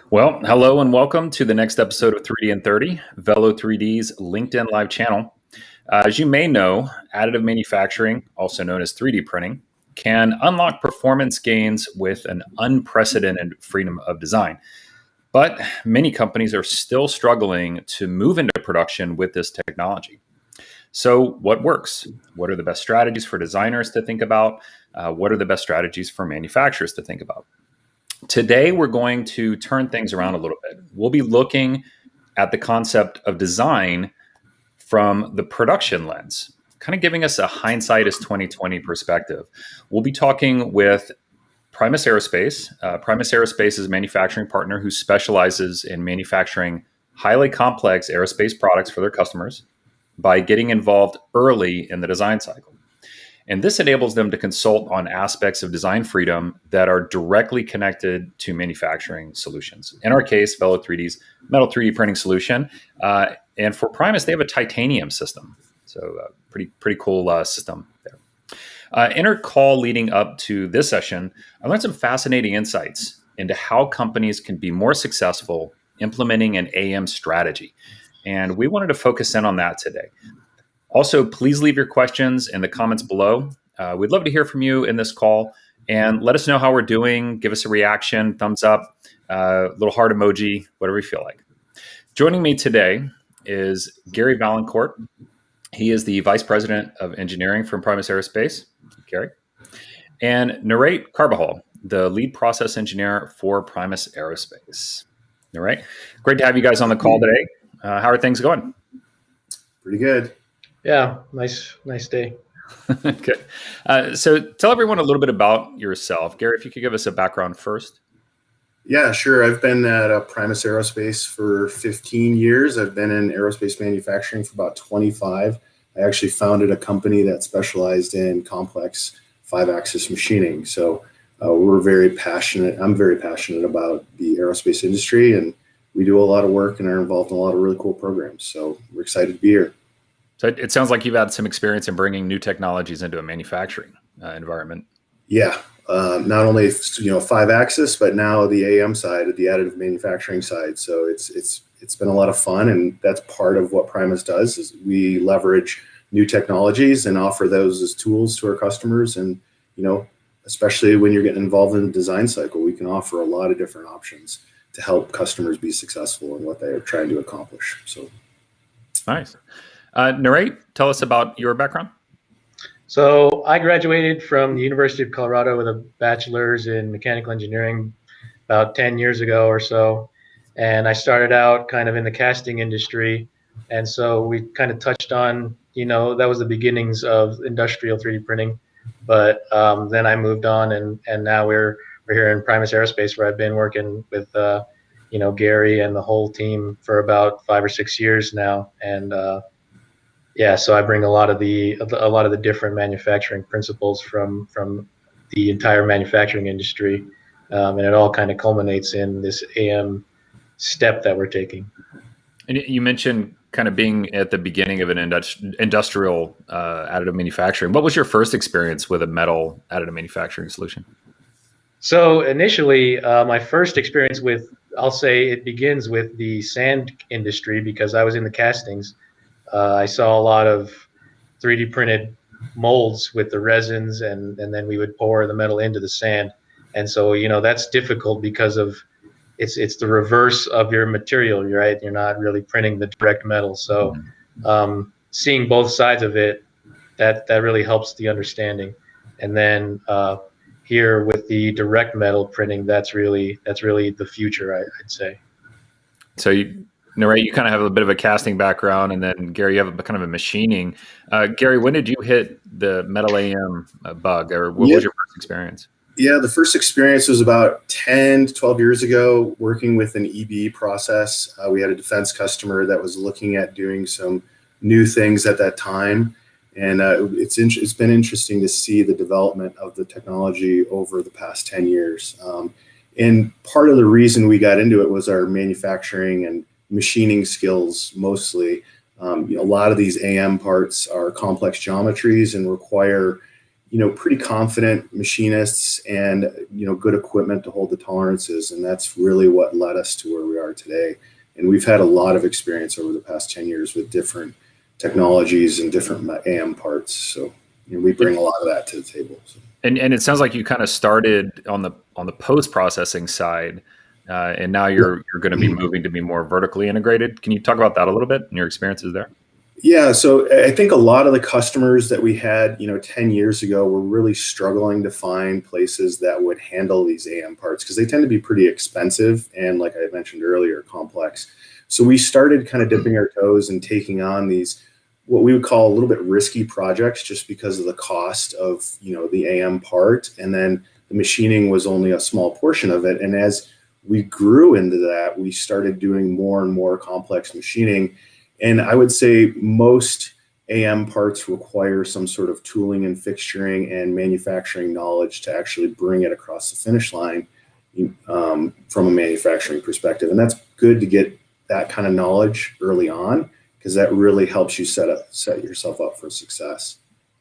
Well, hello and welcome to the next episode of 3Din30, Velo 3D's LinkedIn Live channel. As you may know, additive manufacturing, also known as 3D printing, can unlock performance gains with an unprecedented freedom of design. But many companies are still struggling to move into production with this technology. So, what works? What are the best strategies for designers to think about? What are the best strategies for manufacturers to think about? Today, we're going to turn things around a little bit. We'll be looking at the concept of design from the production lens, kind of giving us a hindsight is 2020 perspective. We'll be talking with Primus Aerospace. Primus Aerospace is a manufacturing partner who specializes in manufacturing highly complex aerospace products for their customers by getting involved early in the design cycle. And this enables them to consult on aspects of design freedom that are directly connected to manufacturing solutions. In our case, Velo 3D's metal 3D printing solution. And for Primus, they have a titanium system. So pretty cool system there. In our call leading up to this session, I learned some fascinating insights into how companies can be more successful implementing an AM strategy. And we wanted to focus in on that today. Also, please leave your questions in the comments below. We'd love to hear from you in this call and let us know how we're doing. Give us a reaction, thumbs up, little heart emoji, whatever you feel like. Joining me today is Gary Valancourt. He is the Vice President of Engineering from Primus Aerospace. Gary. And Narate Carbajal, the Lead Process Engineer for Primus Aerospace. All right. Great to have you guys on the call today. How are things going? Pretty good. Yeah, nice day. Good. So tell everyone a little bit about yourself. Gary, if you could give us a background first. Yeah, sure. I've been at Primus Aerospace for 15 years. I've been in aerospace manufacturing for about 25. I actually founded a company that specialized in complex 5-axis machining. So we're very passionate. I'm very passionate about the aerospace industry, and we do a lot of work and are involved in a lot of really cool programs. So we're excited to be here. So it sounds like you've had some experience in bringing new technologies into a manufacturing environment. Yeah, not only 5-axis, but now the AM side, the additive manufacturing side. So it's been a lot of fun, and that's part of what Primus does. Is we leverage new technologies and offer those as tools to our customers. And especially when you're getting involved in the design cycle, we can offer a lot of different options to help customers be successful in what they are trying to accomplish. So nice. Narate, tell us about your background. So I graduated from the University of Colorado with a bachelor's in mechanical engineering about 10 years ago or so. And I started out kind of in the casting industry. And so we kind of touched on, that was the beginnings of industrial 3D printing. But then I moved on, and now we're here in Primus Aerospace, where I've been working with, Gary and the whole team for about 5 or 6 years now. And so I bring a lot of the different manufacturing principles from the entire manufacturing industry, and it all kind of culminates in this AM step that we're taking. And you mentioned kind of being at the beginning of an industrial additive manufacturing. What was your first experience with a metal additive manufacturing solution? So initially, my first experience I'll say it begins with the sand industry, because I was in the castings. I saw a lot of 3D printed molds with the resins, and then we would pour the metal into the sand. And so, that's difficult because of it's the reverse of your material, right? You're not really printing the direct metal. So seeing both sides of it, that really helps the understanding. And then here with the direct metal printing, that's really the future, I'd say. So Narate, you kind of have a bit of a casting background, and then Gary, you have kind of a machining. Gary, when did you hit the metal AM bug, or what was your first experience? Yeah, the first experience was about 10 to 12 years ago, working with an EB process. We had a defense customer that was looking at doing some new things at that time. And it's been interesting to see the development of the technology over the past 10 years. And part of the reason we got into it was our manufacturing and machining skills mostly. A lot of these AM parts are complex geometries and require pretty confident machinists and, good equipment to hold the tolerances. And that's really what led us to where we are today. And we've had a lot of experience over the past 10 years with different technologies and different AM parts. So we bring a lot of that to the table. So. And it sounds like you kind of started on the post-processing side, and now you're going to be moving to be more vertically integrated. Can you talk about that a little bit and your experiences there? Yeah, so I think a lot of the customers that we had, 10 years ago were really struggling to find places that would handle these AM parts because they tend to be pretty expensive and, like I mentioned earlier, complex. So we started kind of dipping our toes and taking on these, what we would call a little bit risky projects just because of the cost of, the AM part. And then the machining was only a small portion of it. And as we grew into that, we started doing more and more complex machining. And I would say most AM parts require some sort of tooling and fixturing and manufacturing knowledge to actually bring it across the finish line from a manufacturing perspective. And that's good to get that kind of knowledge early on because that really helps you set yourself up for success.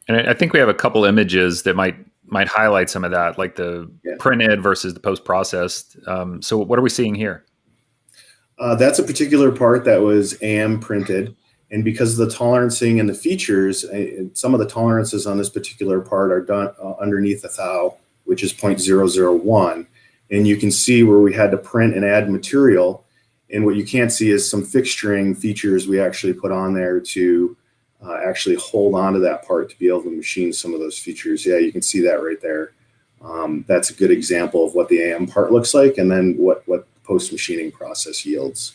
And I think we have a couple images that might highlight some of that, like the printed versus the post-processed. So what are we seeing here? That's a particular part that was AM printed. And because of the tolerancing and the features, some of the tolerances on this particular part are done underneath a thou, which is 0.001. And you can see where we had to print and add material. And what you can't see is some fixturing features we actually put on there to actually hold on to that part to be able to machine some of those features. Yeah, you can see that right there. That's a good example of what the AM part looks like and then what post-machining process yields.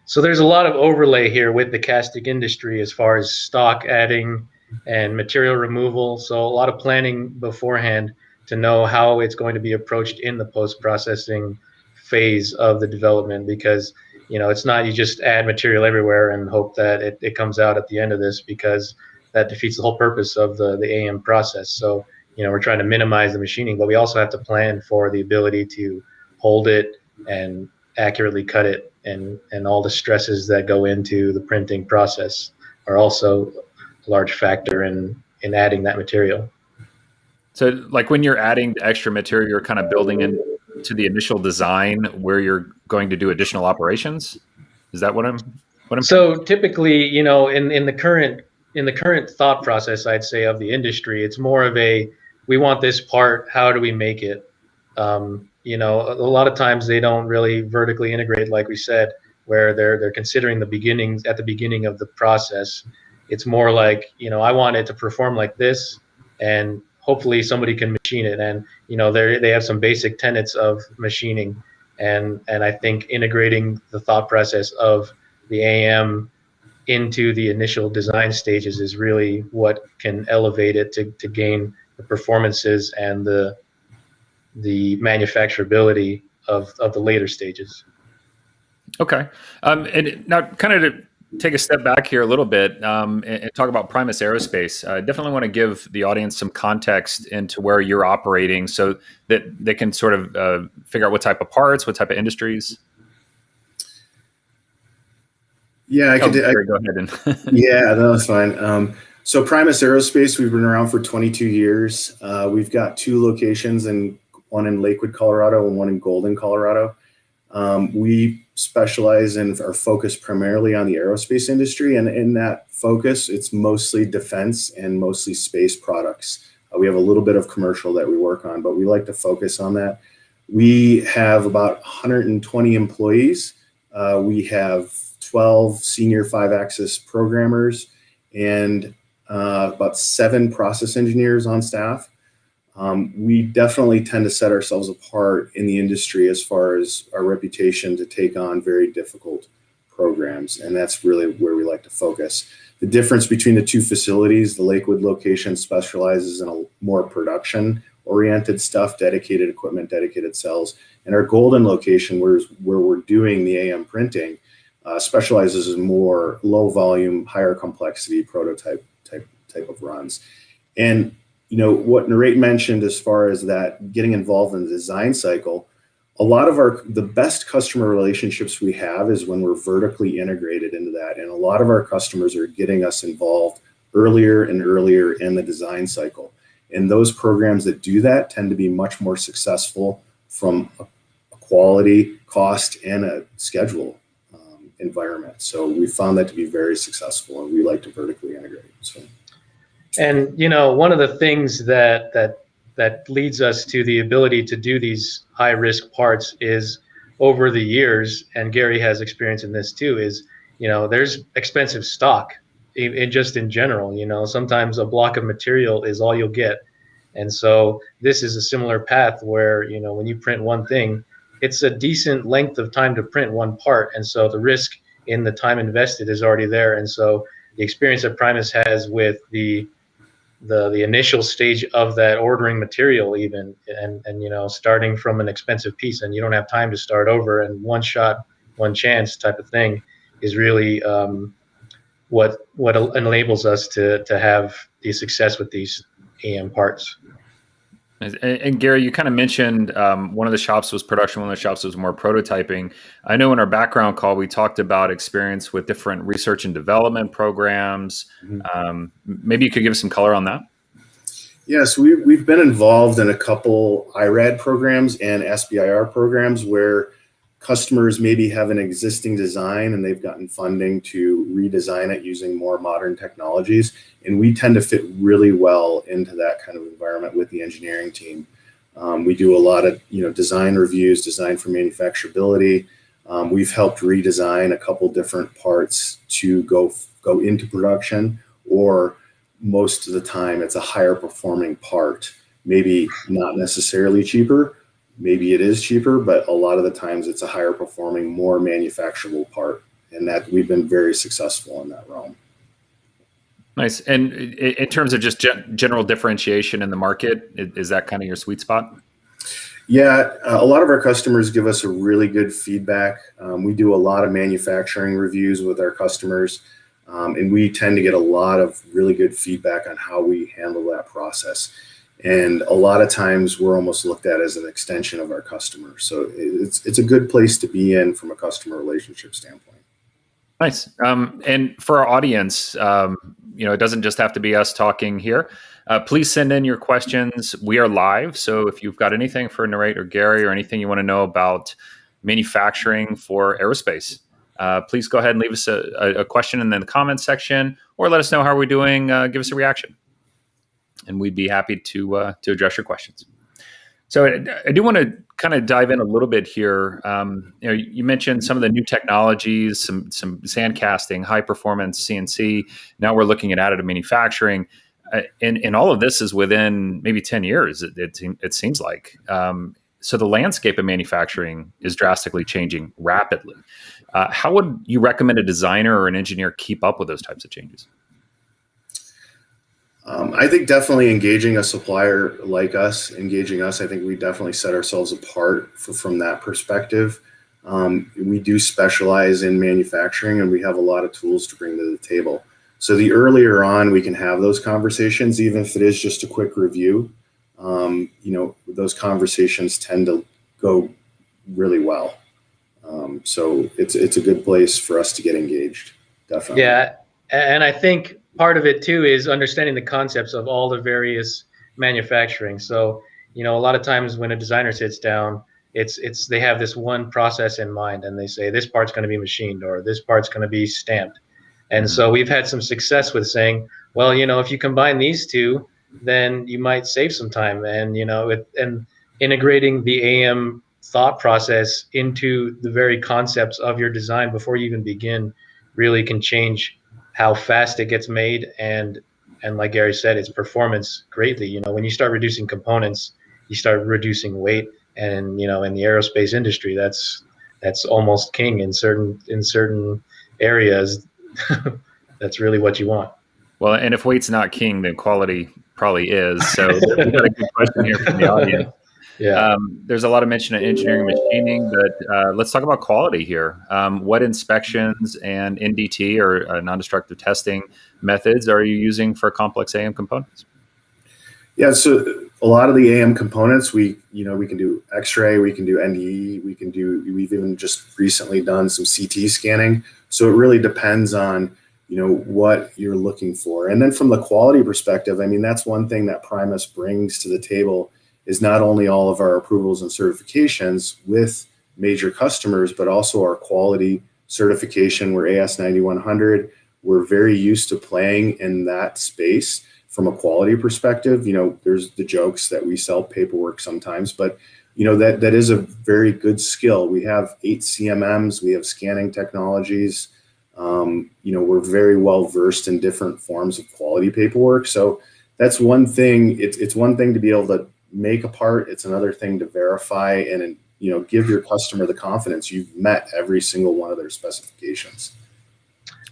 So there's a lot of overlay here with the casting industry as far as stock adding and material removal. So a lot of planning beforehand to know how it's going to be approached in the post-processing phase of the development, because it's not you just add material everywhere and hope that it comes out at the end of this, because that defeats the whole purpose of the AM process. So we're trying to minimize the machining, but we also have to plan for the ability to hold it and accurately cut it, and all the stresses that go into the printing process are also a large factor in adding that material. So like when you're adding extra material, you're kind of building into the initial design where you're going to do additional operations. Is that what I'm so typically, in the current thought process, I'd say, of the industry, it's more of we want this part, how do we make it? A lot of times they don't really vertically integrate, like we said, where they're considering at the beginning of the process. It's more like, I want it to perform like this, and hopefully somebody can machine it. And they have some basic tenets of machining, and I think integrating the thought process of the AM into the initial design stages is really what can elevate it to gain the performances and the manufacturability of the later stages. Okay. And now kind of to take a step back here a little bit and talk about Primus Aerospace. I definitely want to give the audience some context into where you're operating so that they can sort of figure out what type of parts, what type of industries. Yeah, go ahead. Yeah, no, that's fine. So Primus Aerospace, we've been around for 22 years. We've got 2 locations, one in Lakewood, Colorado, and one in Golden, Colorado. We specialize and are focused primarily on the aerospace industry, and in that focus, it's mostly defense and mostly space products. We have a little bit of commercial that we work on, but we like to focus on that. We have about 120 employees. We have 12 senior 5-axis programmers and about 7 process engineers on staff. We definitely tend to set ourselves apart in the industry as far as our reputation to take on very difficult programs, and that's really where we like to focus. The difference between the 2 facilities, the Lakewood location specializes in a more production-oriented stuff, dedicated equipment, dedicated cells, and our Golden location, where we're doing the AM printing, specializes in more low-volume, higher complexity prototype type of runs. And what Narate mentioned as far as that getting involved in the design cycle, a lot of the best customer relationships we have is when we're vertically integrated into that. And a lot of our customers are getting us involved earlier and earlier in the design cycle. And those programs that do that tend to be much more successful from a quality, cost, and a schedule environment. So we found that to be very successful, and we like to vertically integrate. So, and one of the things that leads us to the ability to do these high risk parts is, over the years, and Gary has experience in this too, is there's expensive stock just in general. Sometimes a block of material is all you'll get, and so this is a similar path where when you print one thing, it's a decent length of time to print one part, and so the risk in the time invested is already there. And so the experience that Primus has with the initial stage of that ordering material, even, and starting from an expensive piece, and you don't have time to start over, and one shot, one chance type of thing, is really what enables us to have the success with these AM parts. And Gary, you kind of mentioned one of the shops was production, one of the shops was more prototyping. I know in our background call, we talked about experience with different research and development programs. Maybe you could give us some color on that. Yes, we've been involved in a couple IRAD programs and SBIR programs where customers maybe have an existing design and they've gotten funding to redesign it using more modern technologies. And we tend to fit really well into that kind of environment with the engineering team. We do a lot of design reviews, design for manufacturability. We've helped redesign a couple different parts to go into production, or most of the time it's a higher performing part, maybe not necessarily cheaper. Maybe it is cheaper, but a lot of the times it's a higher performing, more manufacturable part, and that we've been very successful in that realm. Nice. And in terms of just general differentiation in the market, is that kind of your sweet spot? Yeah, a lot of our customers give us a really good feedback. We do a lot of manufacturing reviews with our customers, and we tend to get a lot of really good feedback on how we handle that process. And a lot of times we're almost looked at as an extension of our customer. So it's a good place to be in from a customer relationship standpoint. Nice. And for our audience, it doesn't just have to be us talking here. Please send in your questions. We are live. So if you've got anything for Narrate or Gary, or anything you want to know about manufacturing for aerospace, please go ahead and leave us a question in the comments section, or let us know how we're doing. Give us a reaction, and we'd be happy to address your questions. So I do want to kind of dive in a little bit here. You mentioned some of the new technologies, some sand casting, high performance CNC. Now we're looking at additive manufacturing, and all of this is within maybe 10 years. It seems like. So the landscape of manufacturing is drastically changing rapidly. How would you recommend a designer or an engineer keep up with those types of changes? I think definitely engaging a supplier like us, I think we definitely set ourselves apart from that perspective. We do specialize in manufacturing, and we have a lot of tools to bring to the table. So the earlier on we can have those conversations, even if it is just a quick review, those conversations tend to go really well. So it's a good place for us to get engaged, definitely. Yeah, and I think part of it too is understanding the concepts of all the various manufacturing. So, a lot of times when a designer sits down, they have this one process in mind, and they say this part's going to be machined, or this part's going to be stamped. And so we've had some success with saying, well, if you combine these two, then you might save some time. And and integrating the AM thought process into the very concepts of your design before you even begin really can change how fast it gets made, and like Gary said, its performance greatly. When you start reducing components, you start reducing weight, and in the aerospace industry, that's almost king in certain areas. That's really what you want. Well, and if weight's not king, then quality probably is. So we've got a good question here from the audience. Yeah. There's a lot of mention of engineering and machining, but let's talk about quality here. What inspections and NDT, or non-destructive testing methods, are you using for complex AM components? Yeah, so a lot of the AM components, we can do X-ray, we can do NDE, we've even just recently done some CT scanning. So it really depends on what you're looking for. And then from the quality perspective, I mean, that's one thing that Primus brings to the table, is not only all of our approvals and certifications with major customers, but also our quality certification. We're AS9100. We're very used to playing in that space from a quality perspective. There's the jokes that we sell paperwork sometimes, but that is a very good skill. We have 8 CMMs, we have scanning technologies. We're very well versed in different forms of quality paperwork. So that's one thing. It's one thing to be able to make a part. It's another thing to verify and give your customer the confidence you've met every single one of their specifications.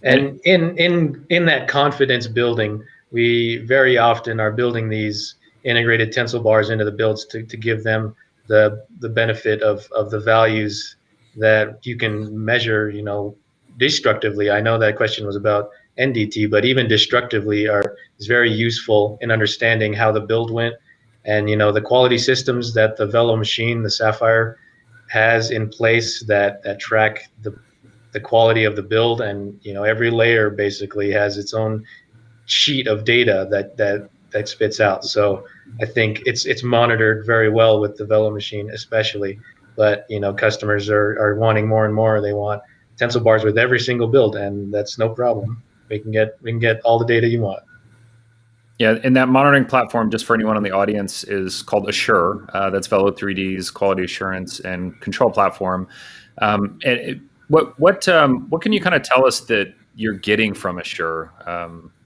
And in that confidence building, we very often are building these integrated tensile bars into the builds to give them the benefit of the values that you can measure, destructively. I know that question was about NDT, but even destructively is very useful in understanding how the build went. And the quality systems that the Velo machine, the Sapphire, has in place that track the quality of the build, and every layer basically has its own sheet of data that spits out. So I think it's monitored very well with the Velo machine especially, but customers are wanting more and more. They want tensile bars with every single build, and that's no problem. We can get all the data you want. Yeah, and that monitoring platform, just for anyone in the audience, is called Assure. That's Velo 3D's quality assurance and control platform. What can you kind of tell us that you're getting from Assure?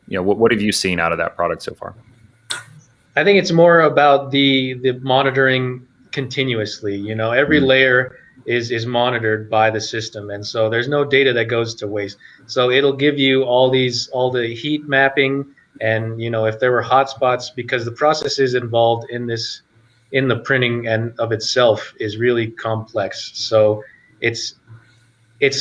What have you seen out of that product so far? I think it's more about the monitoring continuously. Every layer is monitored by the system, and so there's no data that goes to waste. So it'll give you all the heat mapping, and if there were hot spots, because the processes involved in the printing and of itself is really complex. So it's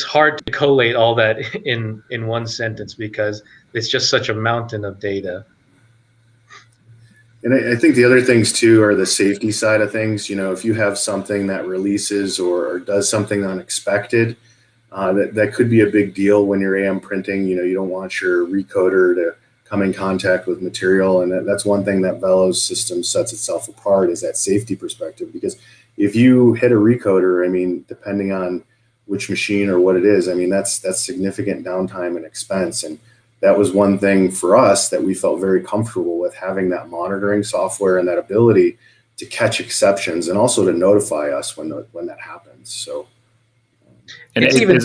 hard to collate all that in one sentence, because it's just such a mountain of data. And I think the other things too are the safety side of things. If you have something that releases or does something unexpected, that could be a big deal when you're AM printing. You don't want your recoder to come in contact with material, and that's one thing that Velo's system sets itself apart, is that safety perspective. Because if you hit a recoder, I mean, depending on which machine or what it is, I mean, that's significant downtime and expense. And that was one thing for us that we felt very comfortable with, having that monitoring software and that ability to catch exceptions and also to notify us when that happens. So, and it's even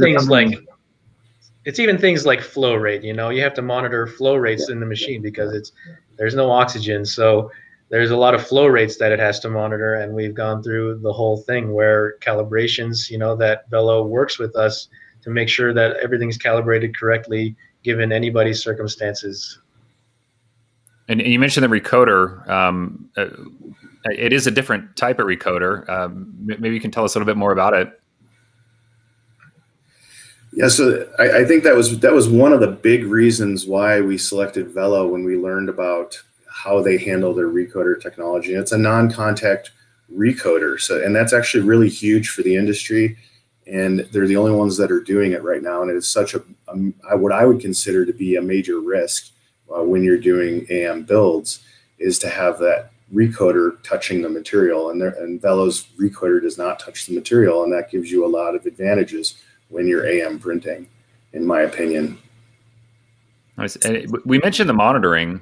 things like flow rate. You have to monitor flow rates in the machine because there's no oxygen. So there's a lot of flow rates that it has to monitor, and we've gone through the whole thing where calibrations, that Velo works with us to make sure that everything's calibrated correctly given anybody's circumstances. And you mentioned the recoder. It is a different type of recoder. Maybe you can tell us a little bit more about it. Yeah, so I think that was one of the big reasons why we selected Velo when we learned about how they handle their recoder technology. It's a non-contact recoder, and that's actually really huge for the industry, and they're the only ones that are doing it right now. And it is such what I would consider to be a major risk when you're doing AM builds, is to have that recoder touching the material, and Velo's recoder does not touch the material, and that gives you a lot of advantages when you're AM printing, in my opinion. Nice. And we mentioned the monitoring.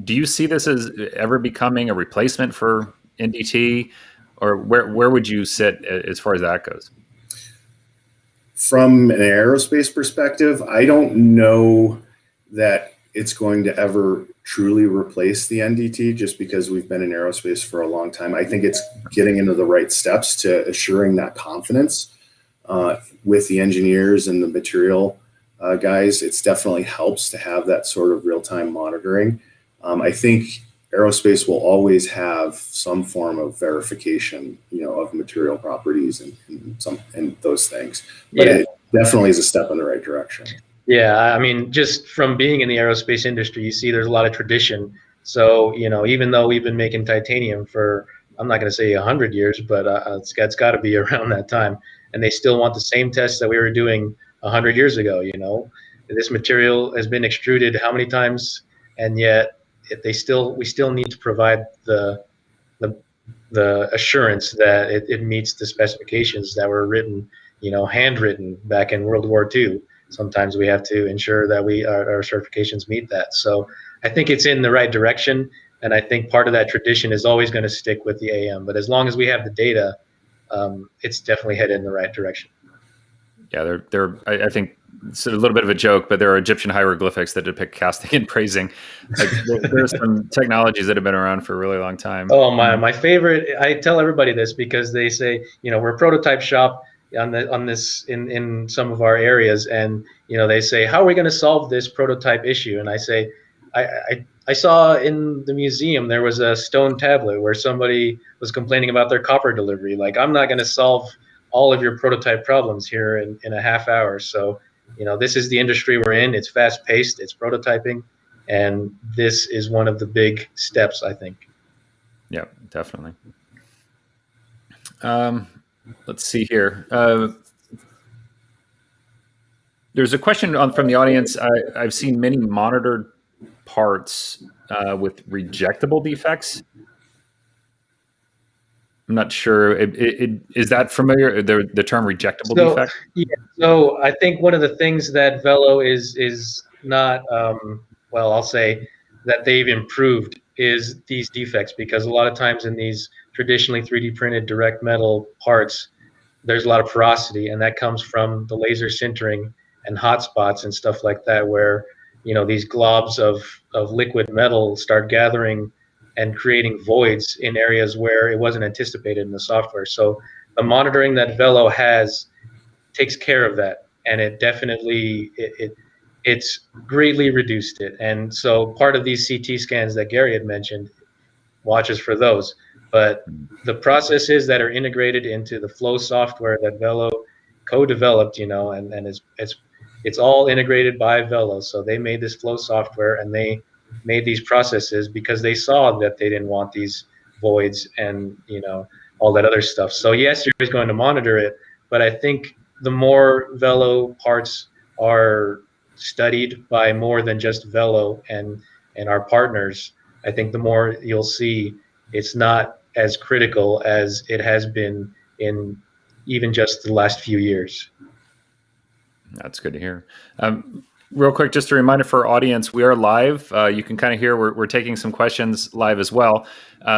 Do you see this as ever becoming a replacement for NDT, or where would you sit as far as that goes? From an aerospace perspective, I don't know that it's going to ever truly replace the NDT, just because we've been in aerospace for a long time. I think it's getting into the right steps to assuring that confidence with the engineers and the material guys. It's definitely helps to have that sort of real-time monitoring. I think aerospace will always have some form of verification, of material properties and those things. But it definitely is a step in the right direction. Yeah, I mean, just from being in the aerospace industry, you see there's a lot of tradition. So, even though we've been making titanium for, I'm not going to say 100 years, but it's got to be around that time. And they still want the same tests that we were doing 100 years ago. this material has been extruded how many times, and yet we still need to provide the assurance that it meets the specifications that were written, handwritten back in World War II. Sometimes we have to ensure that our certifications meet that. So I think it's in the right direction, and I think part of that tradition is always going to stick with the AM. But as long as we have the data, it's definitely headed in the right direction. Yeah, I think it's a little bit of a joke, but there are Egyptian hieroglyphics that depict casting and brazing. Like there's some technologies that have been around for a really long time. Oh, my favorite! I tell everybody this because they say, we're a prototype shop on this in some of our areas, and they say, how are we going to solve this prototype issue? And I say, I saw in the museum there was a stone tablet where somebody was complaining about their copper delivery. Like, I'm not going to solve all of your prototype problems here in a half hour. So, this is the industry we're in. It's fast paced. It's prototyping, and this is one of the big steps, I think. Yeah, definitely. Let's see here. There's a question from the audience. I've seen many monitored parts with rejectable defects. I'm not sure. Is that familiar? The term rejectable defect? Yeah. So I think one of the things that Velo is not, I'll say that they've improved is these defects, because a lot of times in these traditionally 3D printed direct metal parts, there's a lot of porosity, and that comes from the laser sintering and hot spots and stuff like that, where these globs of liquid metal start gathering and creating voids in areas where it wasn't anticipated in the software. So the monitoring that Velo has takes care of that, and it definitely it's greatly reduced it. And so part of these CT scans that Gary had mentioned watches for those. But the processes that are integrated into the flow software that Velo co-developed, and it's all integrated by Velo. So they made this flow software, and they made these processes because they saw that they didn't want these voids and all that other stuff. So yes, you're always going to monitor it, but I think the more Velo parts are studied by more than just Velo and our partners, I think the more you'll see it's not as critical as it has been in even just the last few years. That's good to hear. Real quick, just a reminder for our audience, we are live. You can kind of hear we're taking some questions live as well.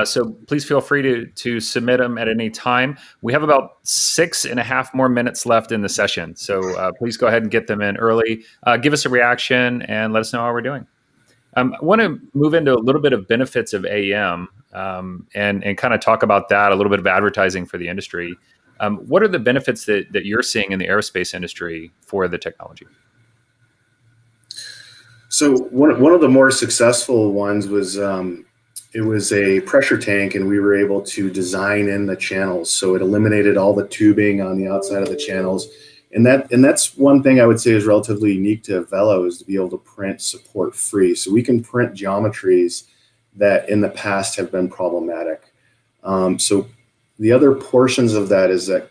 So please feel free to submit them at any time. We have about 6.5 more minutes left in the session. So please go ahead and get them in early. Give us a reaction and let us know how we're doing. I want to move into a little bit of benefits of AM and kind of talk about that, a little bit of advertising for the industry. What are the benefits that you're seeing in the aerospace industry for the technology? So one of the more successful ones was it was a pressure tank, and we were able to design in the channels, so it eliminated all the tubing on the outside of the channels. And that's one thing I would say is relatively unique to Velo, is to be able to print support free. So we can print geometries that in the past have been problematic. So the other portions of that is that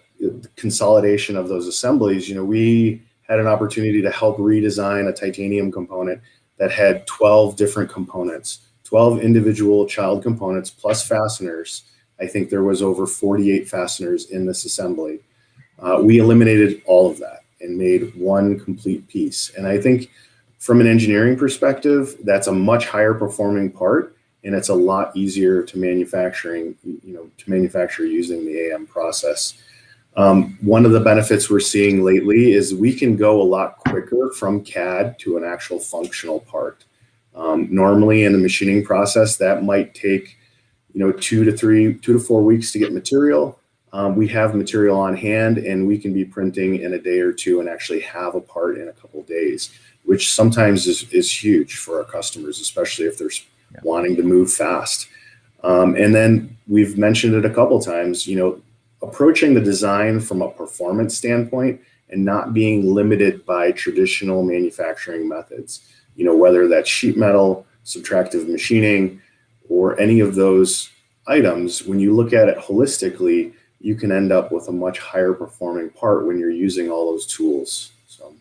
consolidation of those assemblies. We had an opportunity to help redesign a titanium component that had 12 different components, 12 individual child components plus fasteners. I think there was over 48 fasteners in this assembly. We eliminated all of that and made one complete piece. And I think from an engineering perspective, that's a much higher performing part, and it's a lot easier to manufacture using the AM process. One of the benefits we're seeing lately is we can go a lot quicker from CAD to an actual functional part. Normally in the machining process, that might take 2 to 4 weeks to get material. We have material on hand, and we can be printing in a day or two and actually have a part in a couple of days, which sometimes is huge for our customers, especially if they're wanting to move fast. And then we've mentioned it a couple of times, approaching the design from a performance standpoint and not being limited by traditional manufacturing methods, whether that's sheet metal, subtractive machining, or any of those items. When you look at it holistically, you can end up with a much higher performing part when you're using all those tools. So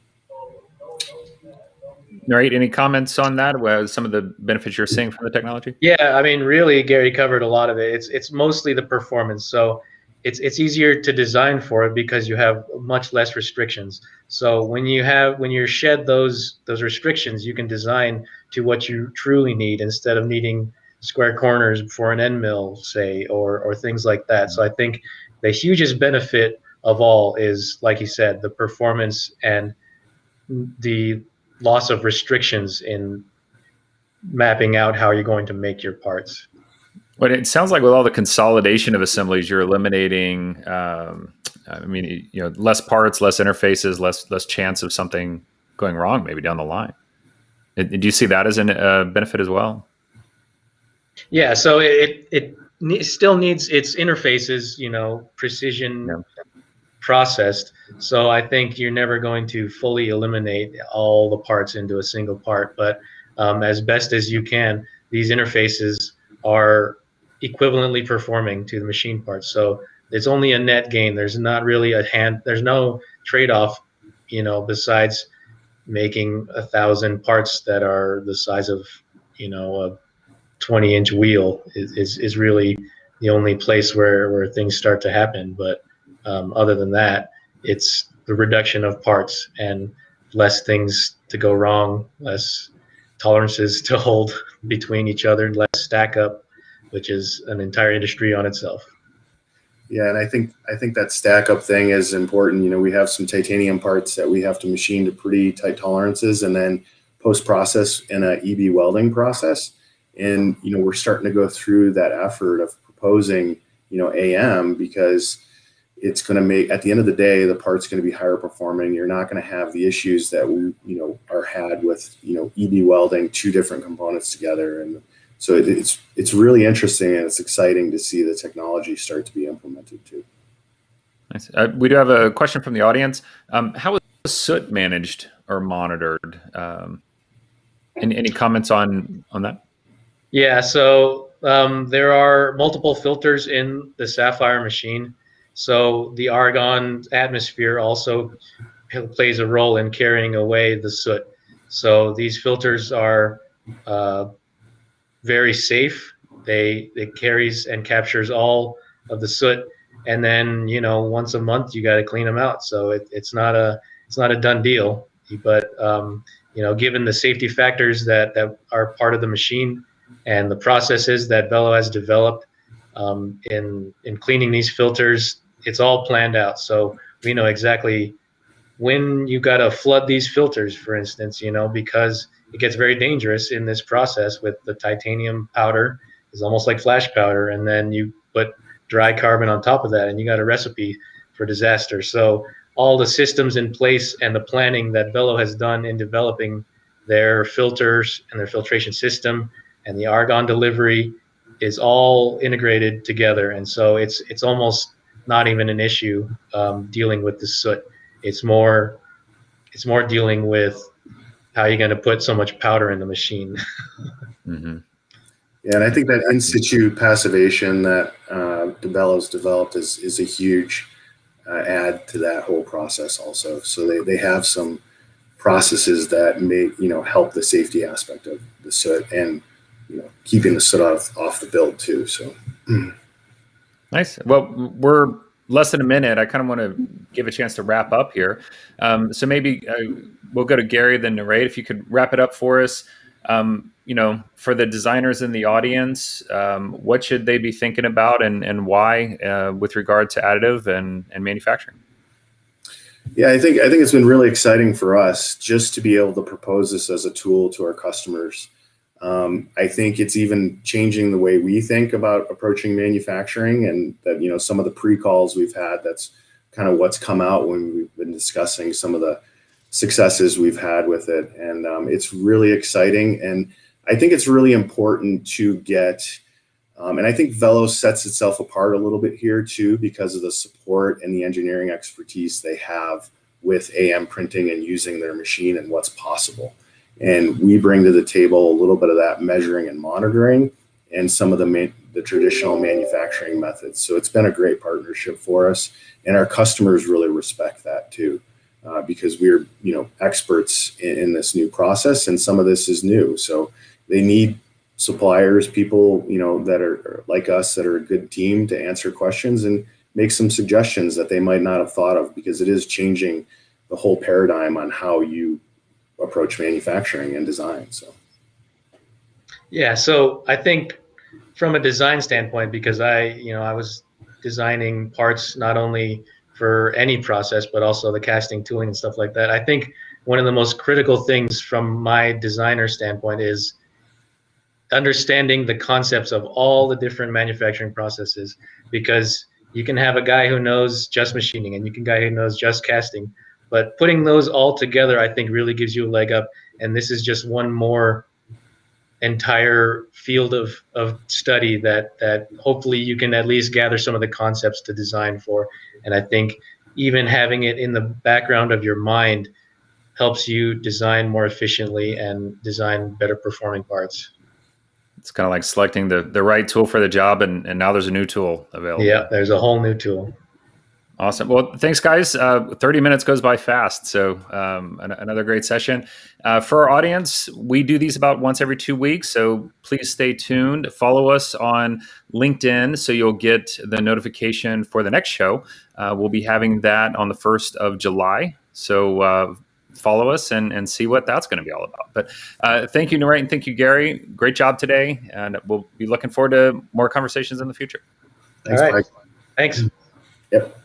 Right. Any comments on that? Some of the benefits you're seeing from the technology? Yeah, I mean, really, Gary covered a lot of it. It's mostly the performance. So it's easier to design for it because you have much less restrictions. So when you shed those restrictions, you can design to what you truly need instead of needing square corners for an end mill, say, or things like that. So I think the hugest benefit of all is, like you said, the performance and the loss of restrictions in mapping out how you're going to make your parts. But it sounds like with all the consolidation of assemblies, you're eliminating. I mean, less parts, less interfaces, less chance of something going wrong, maybe down the line. Do you see that as a benefit as well? Yeah. So it still needs its interfaces, precision processed. So I think you're never going to fully eliminate all the parts into a single part, but as best as you can, these interfaces are equivalently performing to the machine parts. So it's only a net gain. There's not really there's no trade-off, besides making 1,000 parts that are the size of, a 20-inch wheel is really the only place where things start to happen. But other than that, it's the reduction of parts and less things to go wrong, less tolerances to hold between each other, less stack up, which is an entire industry on itself. Yeah, and I think that stack up thing is important. We have some titanium parts that we have to machine to pretty tight tolerances and then post process in a EB welding process. And we're starting to go through that effort of proposing AM, because it's going to make, at the end of the day, the part's going to be higher performing. You're not going to have the issues that we are had with EB welding two different components together. And so it's really interesting, and it's exciting to see the technology start to be implemented too. Nice. We do have a question from the audience. How is soot managed or monitored? Any comments on that? Yeah, so there are multiple filters in the Sapphire machine. So the argon atmosphere also plays a role in carrying away the soot. So these filters are very safe. They carries and captures all of the soot, and then once a month you got to clean them out. So it's not a done deal. But given the safety factors that are part of the machine and the processes that Velo has developed in cleaning these filters, it's all planned out. So we know exactly when you got to flood these filters, for instance, because it gets very dangerous in this process with the titanium powder. It's almost like flash powder, and then you put dry carbon on top of that, and you got a recipe for disaster. So all the systems in place and the planning that Velo has done in developing their filters and their filtration system and the argon delivery is all integrated together. And so it's almost not even an issue dealing with the soot. It's more dealing with how you're going to put so much powder in the machine. Mm-hmm. Yeah, and I think that in situ passivation that Velo's developed is a huge add to that whole process also. So they have some processes that may help the safety aspect of the soot and keeping the soot off the build too. So nice. Well, we're less than a minute. I kind of want to give a chance to wrap up here. So maybe we'll go to Gary, then narrate. If you could wrap it up for us. For the designers in the audience, what should they be thinking about and why with regard to additive and manufacturing? Yeah, I think it's been really exciting for us just to be able to propose this as a tool to our customers. I think it's even changing the way we think about approaching manufacturing, and that some of the pre-calls we've had, that's kind of what's come out when we've been discussing some of the successes we've had with it. And it's really exciting, and I think it's really important to get and I think Velo sets itself apart a little bit here too, because of the support and the engineering expertise they have with AM printing and using their machine and what's possible. And we bring to the table a little bit of that measuring and monitoring and some of the traditional manufacturing methods. So it's been a great partnership for us, and our customers really respect that too. because we're experts in this new process, and some of this is new. So they need suppliers, people that are like us, that are a good team to answer questions and make some suggestions that they might not have thought of, because it is changing the whole paradigm on how you approach manufacturing and design. So yeah, so I think from a design standpoint, because I was designing parts not only for any process but also the casting, tooling, and stuff like that. I think one of the most critical things from my designer standpoint is understanding the concepts of all the different manufacturing processes, because you can have a guy who knows just machining and you can guy who knows just casting, but putting those all together, I think, really gives you a leg up. And this is just one more entire field of study that hopefully you can at least gather some of the concepts to design for. And I think even having it in the background of your mind helps you design more efficiently and design better performing parts. It's kind of like selecting the right tool for the job, and now there's a new tool available. Yeah, there's a whole new tool. Awesome. Well, thanks, guys. 30 minutes goes by fast. So another great session. For our audience, we do these about once every 2 weeks. So please stay tuned. Follow us on LinkedIn so you'll get the notification for the next show. We'll be having that on the 1st of July. So follow us and see what that's going to be all about. But thank you, Narite, and thank you, Gary. Great job today. And we'll be looking forward to more conversations in the future. Thanks, all right. Mike. Thanks. Yep.